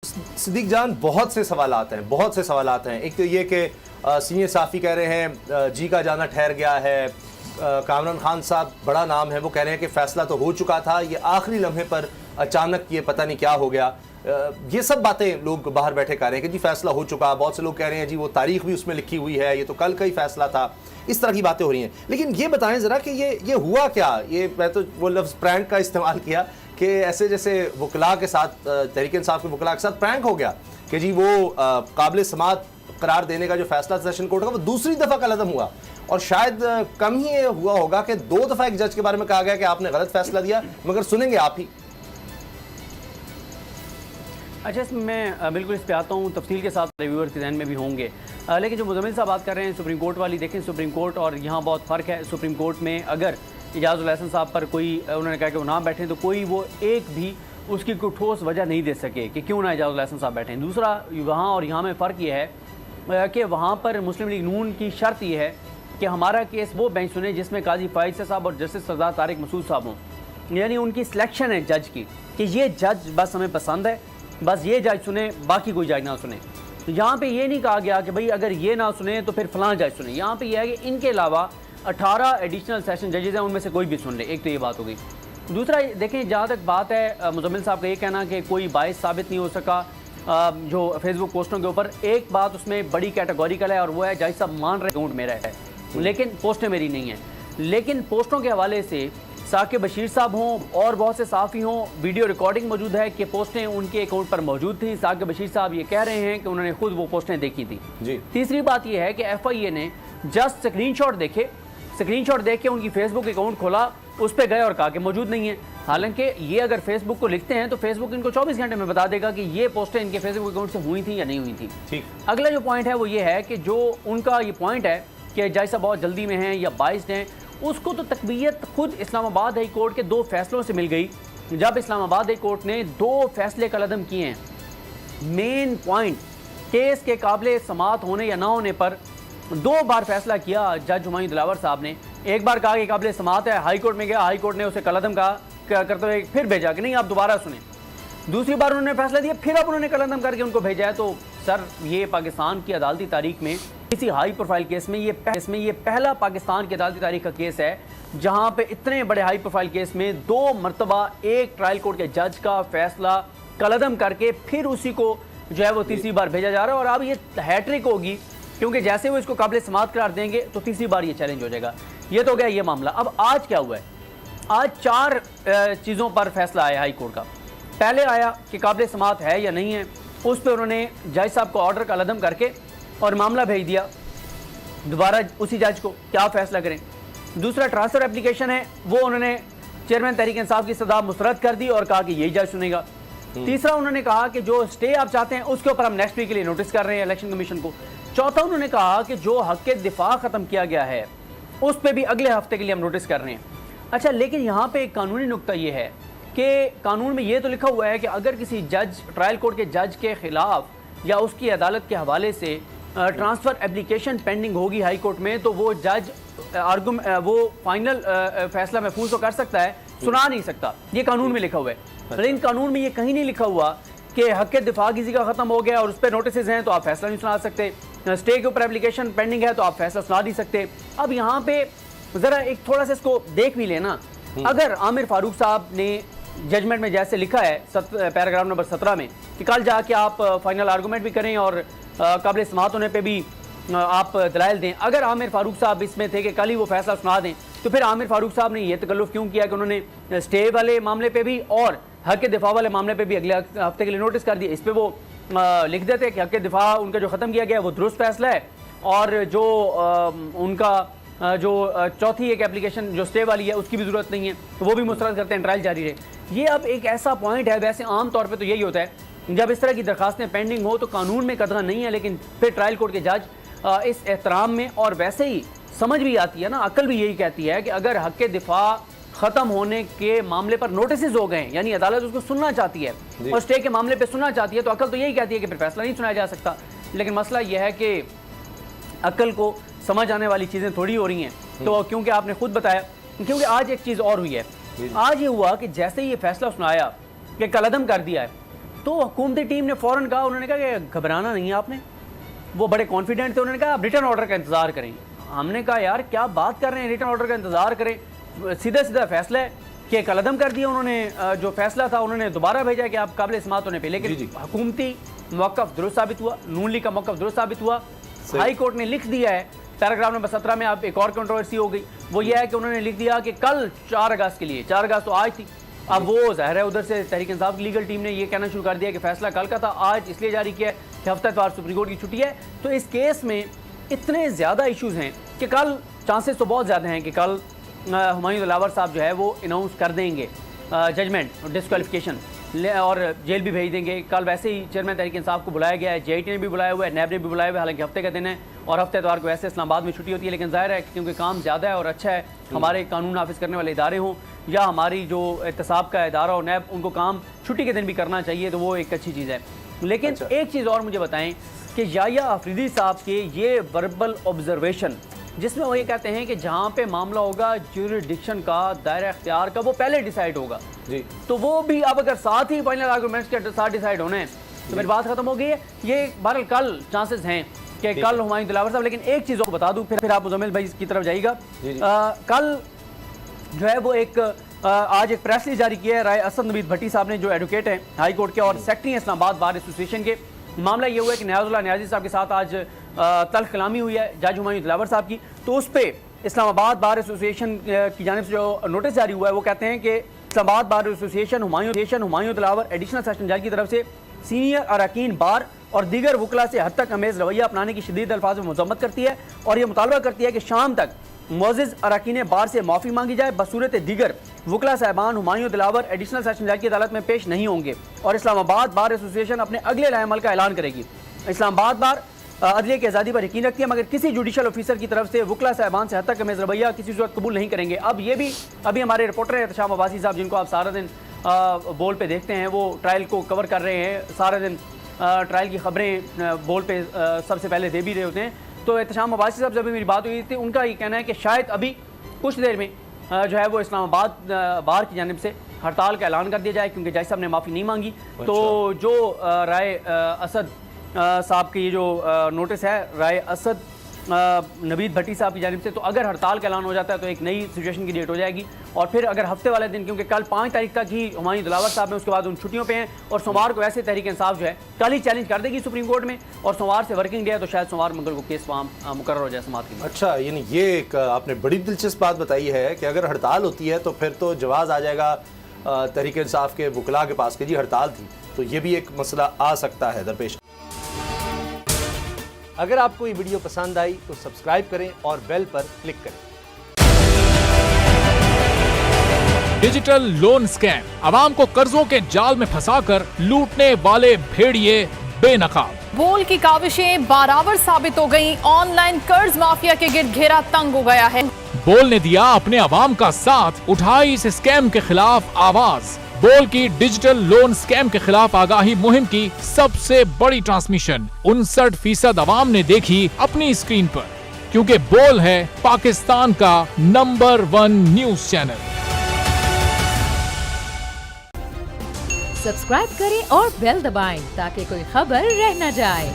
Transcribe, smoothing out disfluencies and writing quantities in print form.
सिद्दीक जान, बहुत से सवालात हैं, बहुत से सवालात हैं। एक तो ये कि सीनियर साफ़ी कह रहे हैं जी का जाना ठहर गया है। कामरान खान साहब बड़ा नाम है, वो कह रहे हैं कि फ़ैसला तो हो चुका था, ये आखिरी लम्हे पर अचानक ये पता नहीं क्या हो गया। ये सब बातें लोग बाहर बैठे कह रहे हैं कि जी फ़ैसला हो चुका। बहुत से लोग कह रहे हैं जी वो तारीख भी उसमें लिखी हुई है, ये तो कल का ही फ़ैसला था। इस तरह की बातें हो रही हैं। लेकिन ये बताएं ज़रा कि ये हुआ क्या? ये मैं तो वो लफ्ज़ प्रैंक का इस्तेमाल किया कि ऐसे जैसे वकला के साथ, तहरीक इंसाफ के वकला के साथ प्रैंक हो गया कि जी वो काबिल समात करार देने का जो फैसला सेशन कोर्ट का वो दूसरी दफ़ा कलअदम हुआ। और शायद कम ही ये हुआ होगा कि 2 दफ़ा एक जज के बारे में कहा गया कि आपने गलत फैसला दिया, मगर सुनेंगे आप ही। अच्छा, इसमें मैं बिल्कुल इस पे आता हूँ, तफसील के साथ रिव्यूअर के जहन में भी होंगे। लेकिन जो मुज़म्मिल साहब बात कर रहे हैं सुप्रीम कोर्ट वाली, देखें सुप्रीम कोर्ट और यहाँ बहुत फ़र्क है। सुप्रीम कोर्ट में अगर इजाज़ुल हसन साहब पर कोई, उन्होंने कहा कि वो ना बैठें, तो कोई वो एक भी उसकी कोई ठोस वजह नहीं दे सके कि क्यों ना इजाज़ुल हसन साहब बैठें। दूसरा, वहाँ और यहाँ में फ़र्क ये है कि वहाँ पर मुस्लिम लीग नून की शर्त ये है कि हमारा केस वो बेंच सुने जिसमें काजी फ़ाइज़ साहब और जस्टिस सरदार तारिक मसूद साहब हों। यानी उनकी सिलेक्शन है जज की कि ये जज बस हमें पसंद है, बस ये जज सुने, बाकी कोई जज ना सुने। यहाँ पे ये नहीं कहा गया कि भाई अगर ये ना सुने तो फिर फलां जज सुने। यहाँ पे ये है कि इनके अलावा 18 एडिशनल सेशन जजेस हैं, उनमें से कोई भी सुन ले। एक तो ये बात हो गई। दूसरा, देखें जहाँ तक बात है मुज़म्मिल साहब का ये कहना कि कोई बाइस साबित नहीं हो सका जो फेसबुक पोस्टों के ऊपर, एक बात उसमें बड़ी कैटेगोरिकल है और वो है जज साहब मान रहे अकाउंट मेरा है लेकिन पोस्टें मेरी नहीं हैं। लेकिन पोस्टों के हवाले से साकिब बशीर साहब हों और बहुत से साफ़ी हों, वीडियो रिकॉर्डिंग मौजूद है कि पोस्टें उनके अकाउंट पर मौजूद थी। साकिब बशीर साहब ये कह रहे हैं कि उन्होंने खुद वो पोस्टें देखी थी जी। तीसरी बात यह है कि FIA ने जस्ट स्क्रीनशॉट देखे, स्क्रीनशॉट देख के उनकी फेसबुक अकाउंट खोला, उस पर गए और कहा कि मौजूद नहीं है। हालांकि ये अगर फेसबुक को लिखते हैं तो फेसबुक इनको 24 घंटे में बता देगा कि ये पोस्टें इनके फेसबुक अकाउंट से हुई थी या नहीं हुई थी। ठीक। अगला जो पॉइंट है वो ये है कि जो उनका ये पॉइंट है कि जज साहब बहुत जल्दी में हैं या बाइस्ड हैं, उसको तो तकबीयत खुद इस्लामाबाद हाई कोर्ट के 2 फैसलों से मिल गई। जब इस्लामाबाद हाई कोर्ट ने 2 फैसले कलअदम किए हैं, मेन पॉइंट केस के काबिल समात होने या ना होने पर 2 बार फैसला किया जज हुमायूं दिलावर साहब ने। एक बार कहा कि काबिल समात है, हाई कोर्ट में गया, हाई कोर्ट ने उसे कलअदम कहा करते हुए फिर भेजा कि नहीं आप दोबारा सुने। दूसरी बार उन्होंने फैसला दिया, फिर अब उन्होंने कलअदम करके उनको भेजा है। तो सर, ये पाकिस्तान की अदालती तारीख में किसी हाई प्रोफाइल केस में ये पहला पाकिस्तान की अदालती तारीख का केस है जहां पे इतने बड़े हाई प्रोफाइल केस में 2 मरतबा एक ट्रायल कोर्ट के जज का फैसला कलअदम करके फिर उसी को जो है वो तीसरी बार भेजा जा रहा है। और अब ये हैट्रिक होगी क्योंकि जैसे वो इसको काबिल समात करार देंगे तो तीसरी बार ये चैलेंज हो जाएगा। ये तो गया ये मामला। अब आज क्या हुआ है? आज 4 चीज़ों पर फैसला आया हाई कोर्ट का। पहले आया कि काबिल समात है या नहीं है, उस पर उन्होंने जज साहब को ऑर्डर कलअदम करके और मामला भेज दिया दोबारा उसी जज को क्या फैसला करें। दूसरा, ट्रांसफ़र एप्लीकेशन है, वो उन्होंने चेयरमैन तहरीक इंसाफ की सदा मुस्तरद कर दी और कहा कि यही जज सुनेगा। तीसरा, उन्होंने कहा कि जो स्टे आप चाहते हैं उसके ऊपर हम नेक्स्ट वीक के लिए नोटिस कर रहे हैं इलेक्शन कमीशन को। चौथा, उन्होंने कहा कि जो हक़ दिफा ख़त्म किया गया है उस पर भी अगले हफ्ते के लिए हम नोटिस कर रहे हैं। अच्छा, लेकिन यहाँ पे एक कानूनी नुक्ता ये है कि कानून में ये तो लिखा हुआ है कि अगर किसी जज, ट्रायल कोर्ट के जज के खिलाफ या उसकी अदालत के हवाले से ट्रांसफ़र एप्लीकेशन पेंडिंग होगी हाई कोर्ट में, तो वो जज वो फाइनल फैसला महफूज तो कर सकता है, सुना नहीं सकता। ये कानून में लिखा हुआ है। लेकिन कानून में ये कहीं नहीं लिखा हुआ कि हक़ दिफा किसी का ख़त्म हो गया और उस पर नोटिस हैं तो आप फैसला नहीं सुना सकते, स्टे के ऊपर एप्लीकेशन पेंडिंग है तो आप फैसला सुना नहीं सकते। अब यहाँ पे ज़रा एक थोड़ा सा इसको देख भी लेना। अगर आमिर फारूक साहब ने जजमेंट में जैसे लिखा है पैराग्राफ नंबर 17 में कि कल जाके आप फाइनल आर्गूमेंट भी करें और काबिल समात होने पे भी आप दलाइल दें, अगर आमिर फारूक साहब इसमें थे कि कल ही वो फैसला सुना दें, तो फिर आमिर फारूक साहब ने ये तकल्लुफ़ क्यों किया कि उन्होंने स्टे वाले मामले पे भी और हक़ दिफा वाले मामले पे भी अगले हफ्ते के लिए नोटिस कर दिया। इस पर वो लिख देते कि हक़ दिफा उनका जो ख़त्म किया गया वो दुरुस्त फैसला है और जो उनका जो चौथी एक एप्लीकेशन जो स्टे वाली है उसकी भी ज़रूरत नहीं है, तो वो भी मुस्तरद करते हैं, ट्रायल जारी रहे। ये अब एक ऐसा पॉइंट है, वैसे आम तौर पे तो यही होता है जब इस तरह की दरखास्तें पेंडिंग हो तो कानून में कदर नहीं है, लेकिन फिर ट्रायल कोर्ट के जज इस एहतराम में, और वैसे ही समझ भी आती है ना, अक्ल भी यही कहती है कि अगर हक़ दिफा ख़त्म होने के मामले पर नोटिस हो गए, यानी अदालत उसको सुनना चाहती है और स्टे के मामले पर सुनना चाहती है, तो अक्ल तो यही कहती है कि फिर फैसला नहीं सुनाया जा सकता। लेकिन मसला यह है कि अक्ल को समझ आने वाली चीज़ें थोड़ी हो रही हैं। तो क्योंकि आपने खुद बताया, क्योंकि आज एक चीज़ और हुई है, आज ये हुआ कि जैसे ही ये फैसला सुनाया कि कलअदम कर दिया है, तो हुकूमती टीम ने फ़ौरन कहा, उन्होंने कहा कि घबराना नहीं है आपने। वो बड़े कॉन्फिडेंट थे, उन्होंने कहा आप रिटर्न ऑर्डर का इंतज़ार करें। हमने कहा यार क्या बात कर रहे हैं, रिटर्न ऑर्डर का इंतज़ार करें, सीधा सीधा फैसला है कि कलदम कर दिया उन्होंने। जो फैसला था उन्होंने दोबारा भेजा कि आप काबिल इस्मात होने पे, लेकिन हुकूमती मौक़िफ़ दुरुस्त साबित हुआ, नून लीग का मौक़िफ़ दुरुस्त साबित हुआ। हाई कोर्ट ने लिख दिया है, पैराग्राफ नंबर 17 में अब एक और कंट्रोवर्सी हो गई, वो ये है कि उन्होंने लिख दिया कि कल 4 अगस्त के लिए, 4 अगस्त तो आज थी, अब वो ज़ाहिर है उधर से तहरीक इंसाफ की लीगल टीम ने ये कहना शुरू कर दिया कि फैसला कल का था, आज इसलिए जारी किया कि हफ्ता इतवार सुप्रीम कोर्ट की छुट्टी है। तो इस केस में इतने ज़्यादा इशूज़ हैं कि कल चांसेस तो बहुत ज़्यादा हैं कि कल हुमायूं दिलावर साहब जो है वो अनाउंस कर देंगे जजमेंट डिस्क्वालिफिकेशन और जेल भी भेज देंगे। कल वैसे ही चेयरमैन तहरीक इंसाफ को बुलाया गया है, JIT ने भी बुलाया हुआ है, नैब ने भी बुलाया हुआ है, हालांकि हफ्ते का दिन है और हफ्ते इतवार को वैसे इस्लामाबाद में छुट्टी होती है, लेकिन जाहिर है क्योंकि काम ज़्यादा है और अच्छा है, हमारे कानून नाफिज करने वाले इदारे हों या हमारी जो एहतसाब का इदारा और नैब, उनको काम छुट्टी के दिन भी करना चाहिए, तो वो एक अच्छी चीज़ है। लेकिन एक चीज़ और मुझे बताएं कि याया अफरीदी साहब के ये वर्बल ऑब्जर्वेशन, जिसमें वो ये कहते हैं कि जहाँ पे मामला होगा ज्यूरिडिक्शन का, दायरा इख्तियार का, वो पहले डिसाइड होगा जी। तो वो भी अब अगर साथ ही फाइनल आर्गूमेंट्स के साथ डिसाइड होने हैं तो मेरी बात खत्म हो गई है। ये बहरहाल कल चांसेस हैं कि कल हुमायूं दिलावर साहब, लेकिन एक चीज़ को बता दूँ फिर आप मुजम्मिल भाई की तरफ जाइएगा। कल जो है वो एक आज एक प्रेस रिलीज जारी किया है राय असद नवीद भट्टी साहब ने, जो एडवोकेट हैं हाई कोर्ट के और सेक्रेटरी हैं इस्लामाबाद बार एसोसिएशन के। मामला ये हुआ है कि न्याजुल्लाह न्याजी साहब के साथ आज तल्ख कलामी हुई है जज हुमायूं दिलावर साहब की, तो उस पर इस्लामाबाद बार एसोसिएशन की जानिब से जो नोटिस जारी हुआ है वो कहते हैं कि Islamabad bar association Humayun Dilawar additional session जज की तरफ से सीनियर अरकान बार और दीगर वकला से हद तक अमेज़ रवैया अपनाने की शदीद अल्फाज में मज़म्मत करती है और ये मुतालबा करती है कि शाम तक मुअज़्ज़िज़ अरकान बार से माफ़ी मांगी जाए, बसूरत दीगर वकला साहबान हुमायूं दिलावर एडिशनल सेशन जज की अदालत में पेश नहीं होंगे और इस्लामाबाद बार एसोसिएशन अपने अगले लाएअमल का ऐलान करेगी। इस्लामाबाद बार अदलिया की आज़ादी पर यकीन रखती है, मगर किसी जुडिशल ऑफिसर की तरफ से वकला साहबान से हद तक अमेज़ रवैया किसी सूरत कबूल नहीं करेंगे। अब ये भी अभी हमारे रिपोर्टर एहतशाम अब्बासी साहब, जिनको आप सारा दिन बोल पे देखते हैं, वो ट्रायल को कवर कर रहे हैं, सारा दिन ट्रायल की खबरें बोल पे सबसे पहले दे भी रहे होते हैं। तो एहतशाम अब्बासी साहब से अभी मेरी बात हुई थी, उनका ये कहना है कि शायद अभी कुछ देर में जो है वो इस्लामाबाद बार की जानिब से हड़ताल का ऐलान कर दिया जाए, क्योंकि जज साहब ने माफ़ी नहीं मांगी। तो जो राय असद साहब की ये जो नोटिस है राय असद नवीद भट्टी साहब की जानिब से, तो अगर हड़ताल का ऐलान हो जाता है तो एक नई सिचुएशन की डेट हो जाएगी और फिर अगर हफ्ते वाले दिन, क्योंकि कल 5 तारीख तक ही हुमायूं दिलावर साहब हैं, उसके बाद उन छुट्टियों पे हैं और सोमवार को वैसे तहरीक इंसाफ जो है कल ही चैलेंज कर देगी सुप्रीम कोर्ट में और सोमवार से वर्किंग डे है, तो शायद सोमवार मंगल को केस वहाँ मुकर्रर हो जाए समाअत की। अच्छा, यानी ये एक आपने बड़ी दिलचस्प बात बताई है कि अगर हड़ताल होती है तो फिर तो जवाब आ जाएगा तहरीक इंसाफ के वकला के पास कि जी हड़ताल थी, तो ये भी एक मसला आ सकता है दरपेश। अगर आपको ये वीडियो पसंद आई तो सब्सक्राइब करें और बेल पर क्लिक करें। डिजिटल लोन स्कैम, आवाम को कर्जों के जाल में फंसाकर लूटने वाले भेड़िए बेनकाब। बोल की काविशें बाराबर साबित हो गईं, ऑनलाइन कर्ज माफिया के गिर्द घेरा तंग हो गया है। बोल ने दिया अपने आवाम का साथ, उठाई इस स्कैम के खिलाफ आवाज। बोल की डिजिटल लोन स्कैम के खिलाफ आगाही मुहिम की सबसे बड़ी ट्रांसमिशन 59% आवाम ने देखी अपनी स्क्रीन पर, क्योंकि बोल है पाकिस्तान का नंबर 1 न्यूज चैनल। सब्सक्राइब करें और बेल दबाएं ताकि कोई खबर रह न जाए।